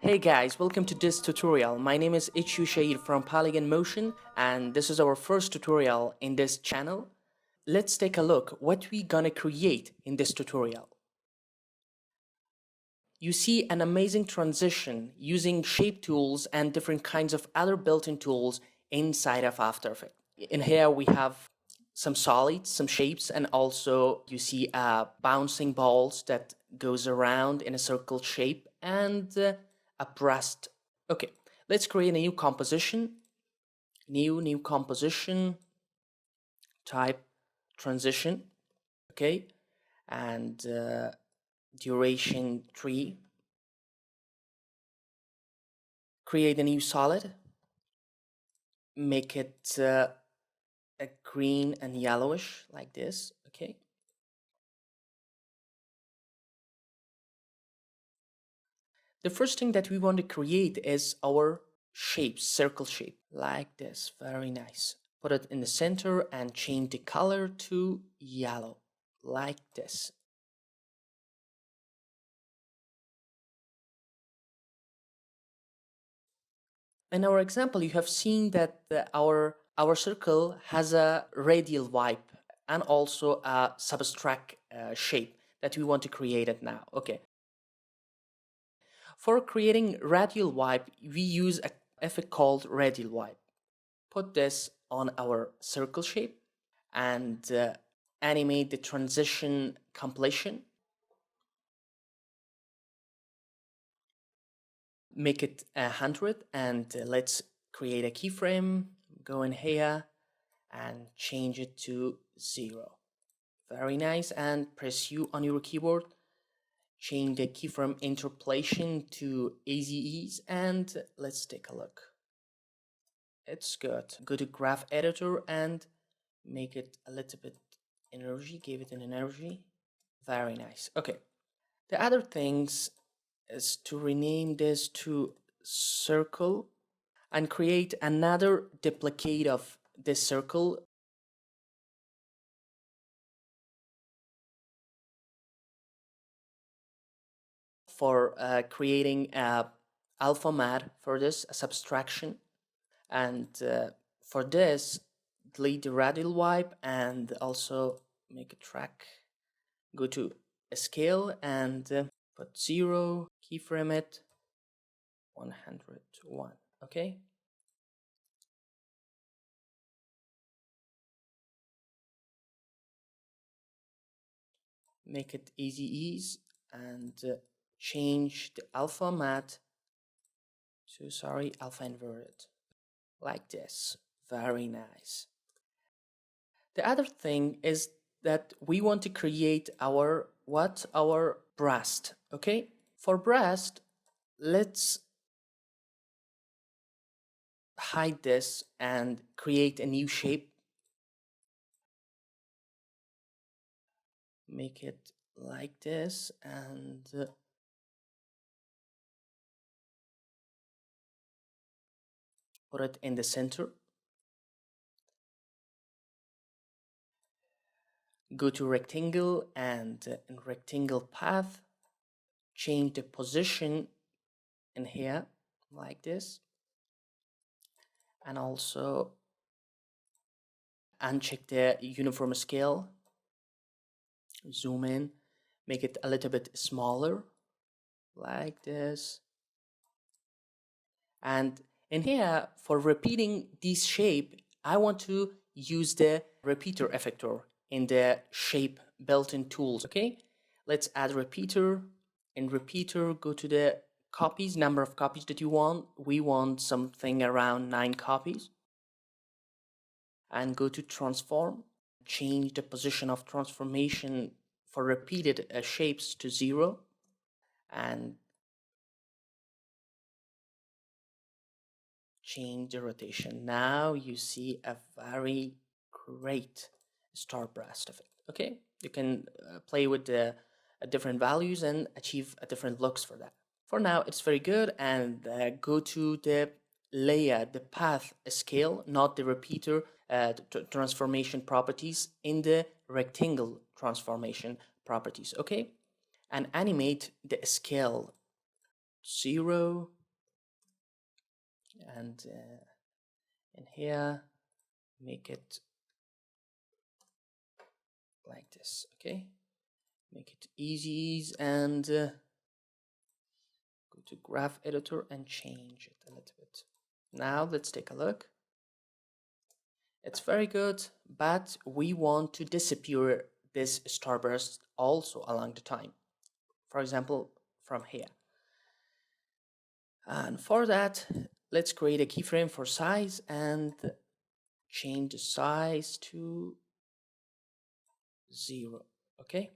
Hey guys, welcome to this tutorial. My name is Ichu Shahid from Polygon Motion, and this is our first tutorial in this channel. Let's take a look what we gonna create in this tutorial. You see an amazing transition using shape tools and different kinds of other built-in tools inside of After Effects. In here we have some solids, some shapes, and also you see bouncing balls that goes around in a circle shape and a breast. Okay, let's create a new composition. New composition, type transition. Okay, and duration 3. Create a new solid. Make it a green and yellowish like this. Okay. The first thing that we want to create is our shape, circle shape, like this. Very nice. Put it in the center and change the color to yellow, like this. In our example, you have seen that our circle has a radial wipe and also a subtract shape that we want to create it now. Okay. For creating radial wipe, we use a effect called radial wipe. Put this on our circle shape and animate the transition completion. Make it 100 and let's create a keyframe. Go in here and change it to 0. Very nice, and press U on your keyboard. Change the keyframe interpolation to easy ease and let's take a look. It's good. Go to graph editor and make it a little bit energy, give it an energy. Very nice. Okay. The other things is to rename this to circle and create another duplicate of this circle. For creating a alpha matte for this, a subtraction. And for this, delete the radial wipe and also make a track. Go to a scale and put 0, keyframe it, 101, okay? Make it easy ease and change the alpha matte to, alpha inverted, like this. Very nice. The other thing is that we want to create our breast, okay? For breast, let's hide this and create a new shape. Make it like this and put it in the center. Go to rectangle and in rectangle path, change the position in here like this, and also uncheck the uniform scale. Zoom in, make it a little bit smaller like this. And in here, for repeating this shape, I want to use the repeater effector in the shape built-in tools. Okay, let's add repeater. In repeater, go to the copies, number of copies that you want. We want something around 9 copies. And go to transform. Change the position of transformation for repeated shapes to 0. And change the rotation. Now you see a very great star breast effect. Okay, you can play with the different values and achieve different looks for that. For now, it's very good. And go to the layer, the path scale, not the repeater transformation properties, in the rectangle transformation properties. Okay, and animate the scale 0, and in here make it like this. Okay, make it easy and go to graph editor and change it a little bit. Now let's take a look. It's very good, but we want to disappear this starburst also along the time. For example, from here. And for that, let's create a keyframe for size and change the size to 0. Okay,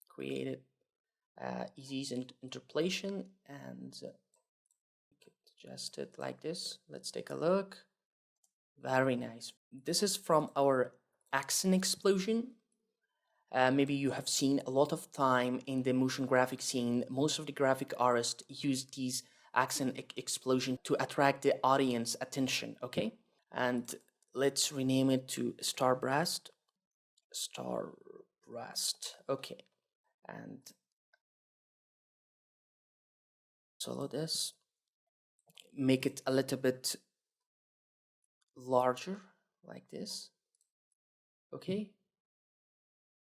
create it easy interpolation and adjust it like this. Let's take a look. Very nice. This is from our accent explosion. Maybe you have seen a lot of time in the motion graphic scene. Most of the graphic artists use these accent explosion to attract the audience attention. Okay, and let's rename it to Starburst. Okay, and solo this. Make it a little bit larger like this. Okay,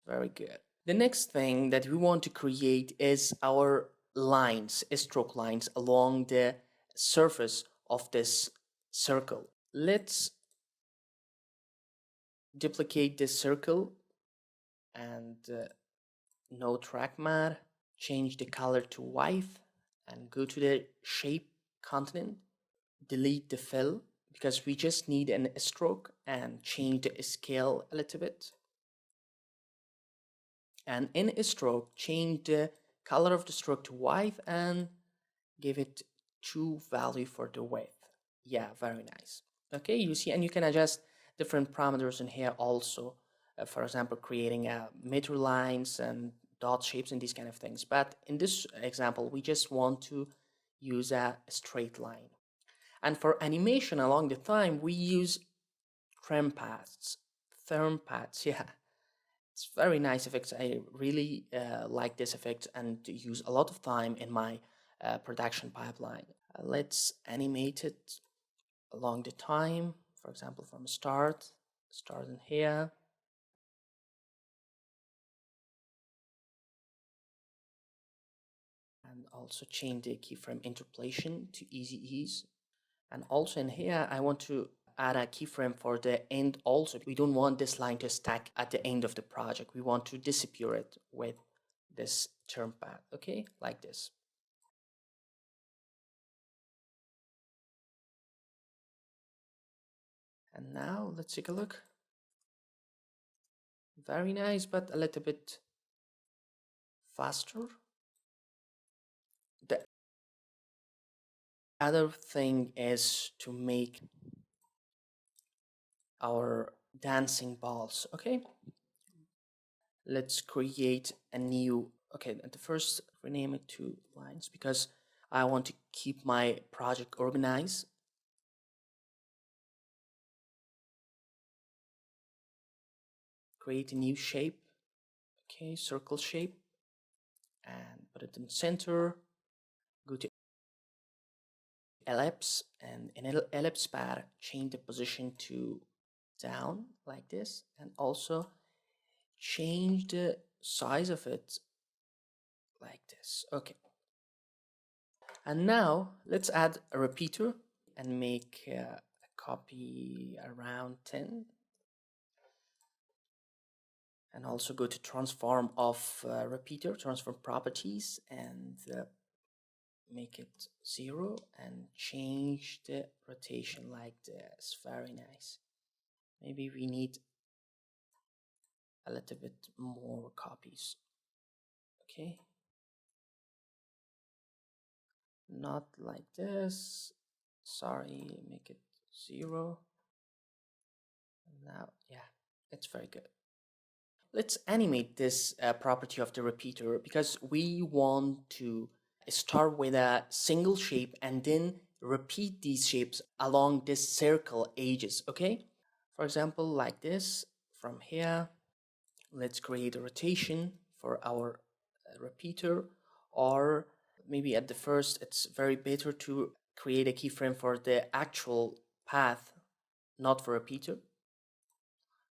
very good. The next thing that we want to create is our lines, stroke lines along the surface of this circle. Let's duplicate this circle and no track matte, change the color to white and go to the shape continent, delete the fill because we just need an stroke and change the scale a little bit. And in a stroke, change the color of the stroke to white and give it 2 value for the width. Yeah, very nice. Okay, you see, and you can adjust different parameters in here also. For example, creating meter lines and dot shapes and these kind of things. But in this example, we just want to use a straight line. And for animation along the time, we use trim paths, yeah. It's very nice effects. I really like this effect and use a lot of time in my production pipeline. Let's animate it along the time. For example, from start in here. And also change the keyframe interpolation to easy ease. And also in here, I want to add a keyframe for the end also. We don't want this line to stack at the end of the project. We want to disappear it with this term path, okay, like this. And now let's take a look. Very nice, but a little bit faster. The other thing is to make our dancing balls, okay? Let's create a new, okay, at the first rename it to lines because I want to keep my project organized. Create a new shape, okay, circle shape, and put it in center. Go to ellipse, and in ellipse pad, change the position to down like this, and also change the size of it like this. Okay. And now let's add a repeater and make a copy around 10. And also go to transform of repeater, transform properties, and make it 0 and change the rotation like this. Very nice. Maybe we need a little bit more copies. Okay. Not like this. Sorry, make it 0. Now, yeah, it's very good. Let's animate this property of the repeater because we want to start with a single shape and then repeat these shapes along this circle edges, okay? For example, like this, from here, let's create a rotation for our repeater, or maybe at the first, it's very better to create a keyframe for the actual path, not for repeater.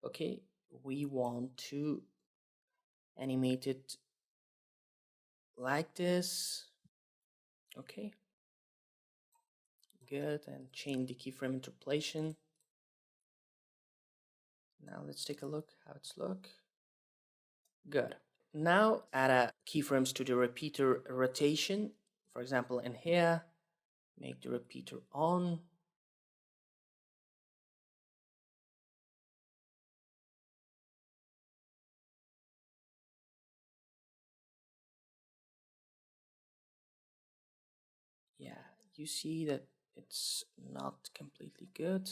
Okay, we want to animate it like this. Okay, good, and change the keyframe interpolation. Now let's take a look how it's look. Good. Now add keyframes to the repeater rotation. For example, in here, make the repeater on. Yeah, you see that it's not completely good.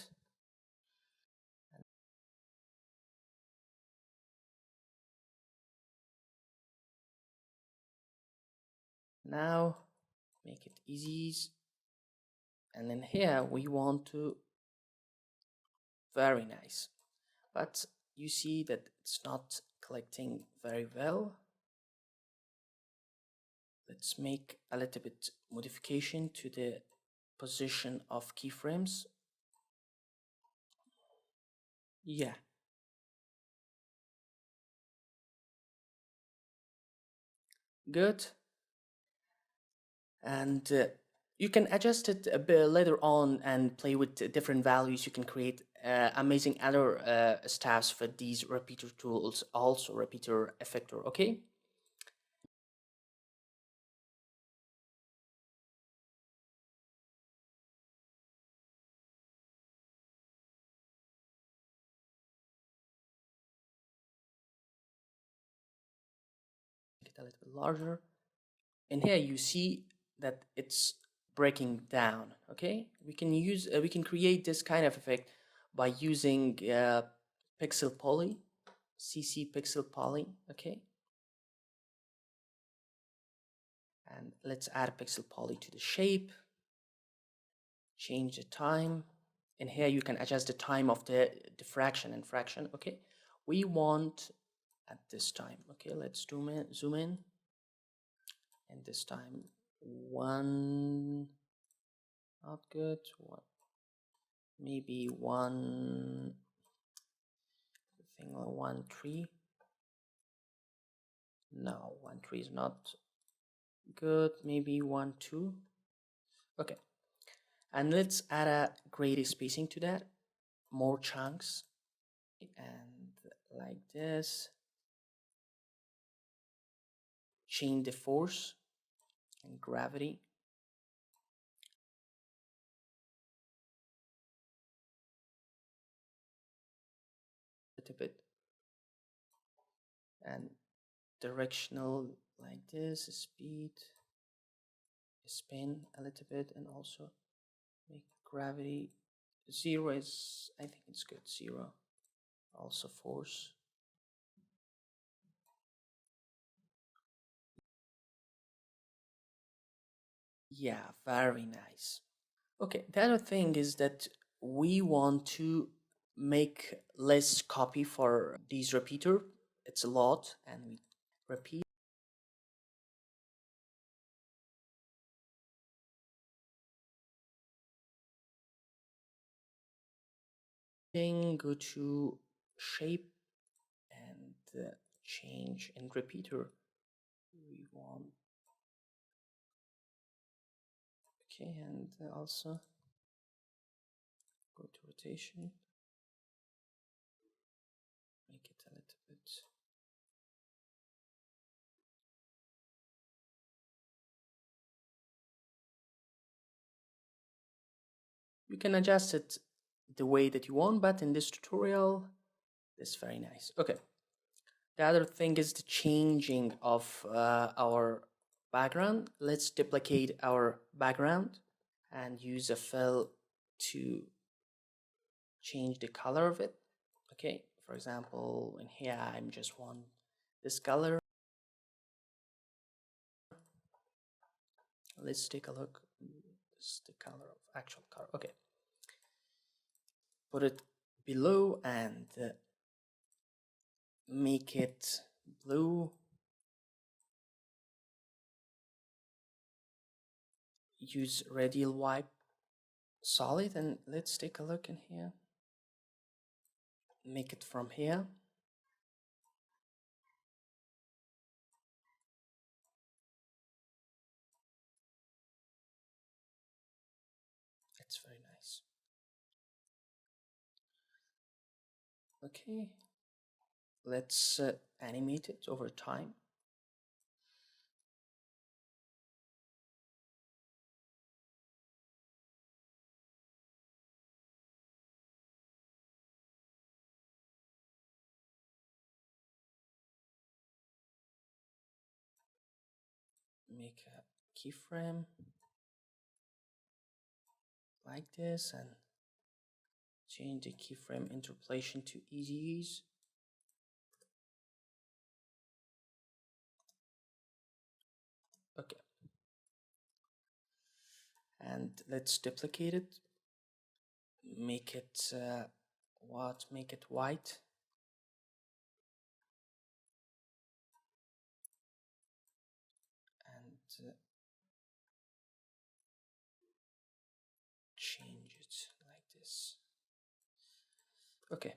Now make it easy. And then here we want to, very nice. But you see that it's not collecting very well. Let's make a little bit modification to the position of keyframes. Yeah. Good. And you can adjust it a bit later on and play with different values. You can create amazing other stuffs for these repeater tools, also repeater effector, okay? Make it a little bit larger. And here you see that it's breaking down, okay? We can create this kind of effect by using pixel poly, CC pixel poly, okay? And let's add pixel poly to the shape, change the time, and here you can adjust the time of the diffraction and fraction, okay? We want at this time, okay, let's zoom in, and this time one, not good, one, maybe one thing, 1 3. No, 1 3 is not good, maybe 1 2. Okay, and let's add a gradient spacing to that, more chunks, and like this, change the force and gravity, a little bit, and directional like this, speed, spin a little bit, and also make gravity 0 is, I think it's good, 0, also force. Yeah, very nice. Okay, the other thing is that we want to make less copy for these repeater. It's a lot, and we repeat. Go to shape and change and repeater. We want, okay, and also go to rotation, make it a little bit. You can adjust it the way that you want, but in this tutorial, it's very nice. Okay. The other thing is the changing of our background. Let's duplicate our background and use a fill to change the color of it. Okay, for example, in here I'm just want this color. Let's take a look. This is the color of actual color. Okay, put it below and make it blue. Use radial wipe solid, and let's take a look in here. Make it from here. It's very nice. Okay, let's animate it over time. Make a keyframe like this and change the keyframe interpolation to easy use. Okay. And let's duplicate it. Make it make it white. And change it like this. Okay.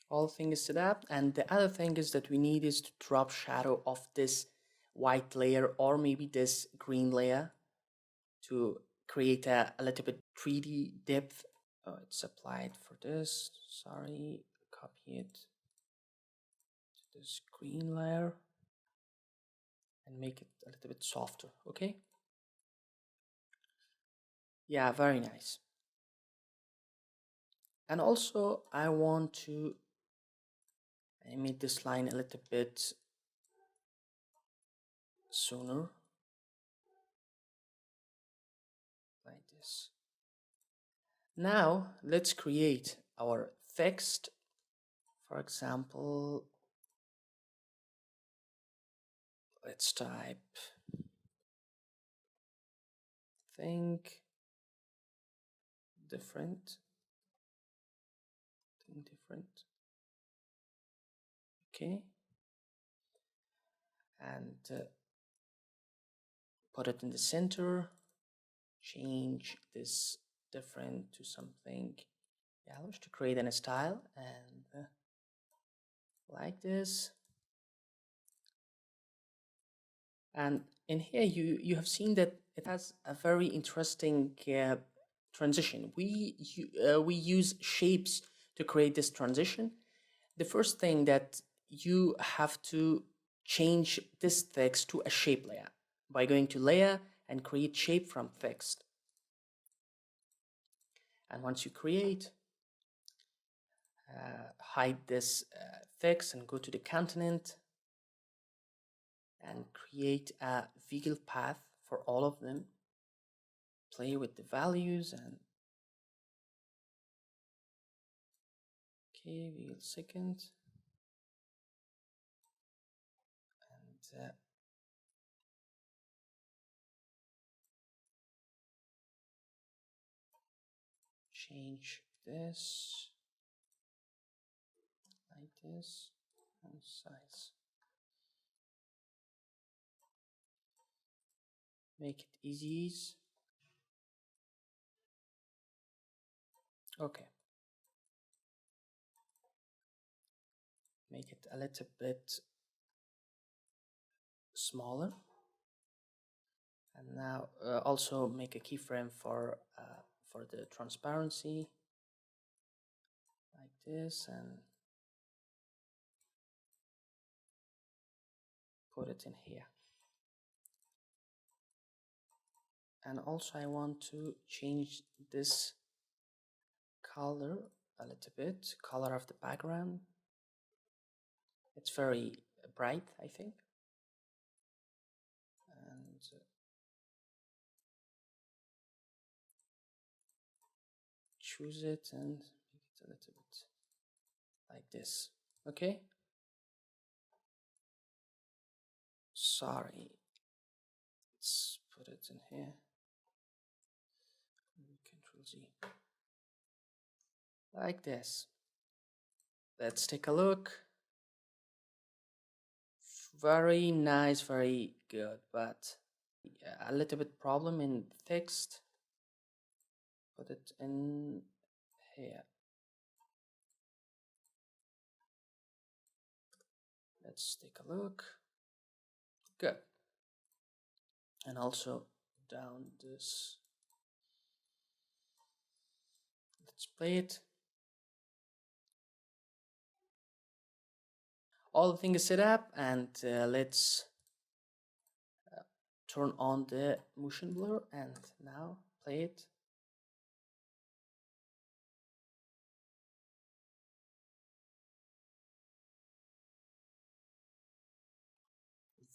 All things set up, and the other thing is that we need is to drop shadow of this white layer or maybe this green layer to create a little bit 3D depth. Oh, it's applied for this. Sorry, copy it to this green layer and make it a little bit softer. Okay. Yeah, very nice. And also I want to animate this line a little bit sooner, like this. Now let's create our text. For example, let's type think different. Okay, and put it in the center. Change this different to something yellowish to create a style, and like this. And in here you have seen that it has a very interesting transition. We use shapes to create this transition. The first thing that you have to change this text to a shape layer by going to layer and create shape from text. And once you create, hide this text and go to the continent and create a vehicle path for all of them. Play with the values and okay, vehicle second, and change this like this and size. Make it easy. Okay. Make it a little bit smaller. And now also make a keyframe for the transparency like this, and put it in here. And also I want to change this color a little bit, color of the background. It's very bright, I think. And choose it and make it a little bit like this. Okay. Sorry. Let's put it in here. Control Z. Like this. Let's take a look. Very nice, very good, but yeah, a little bit problem in text. Put it in here. Let's take a look. Good. And also down this. Let's play it. All the things is set up, and let's turn on the motion blur and now play it.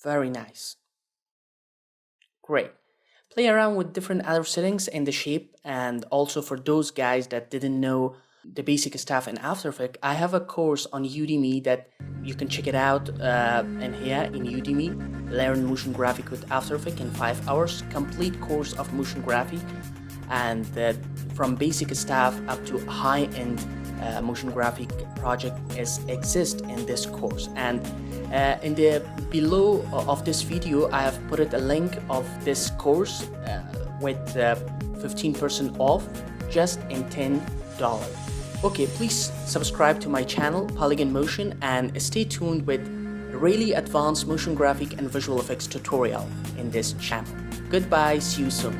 Very nice. Great. Play around with different other settings in the shape, and also for those guys that didn't know the basic stuff in After Effects, I have a course on Udemy that you can check it out in here in Udemy. Learn motion graphic with After Effects in 5 hours. Complete course of motion graphic, and from basic stuff up to high-end motion graphic project exist in this course. And in the below of this video, I have put a link of this course with 15% off just in $10. Okay, please subscribe to my channel Polygon Motion and stay tuned with really advanced motion graphic and visual effects tutorial in this channel. Goodbye, see you soon.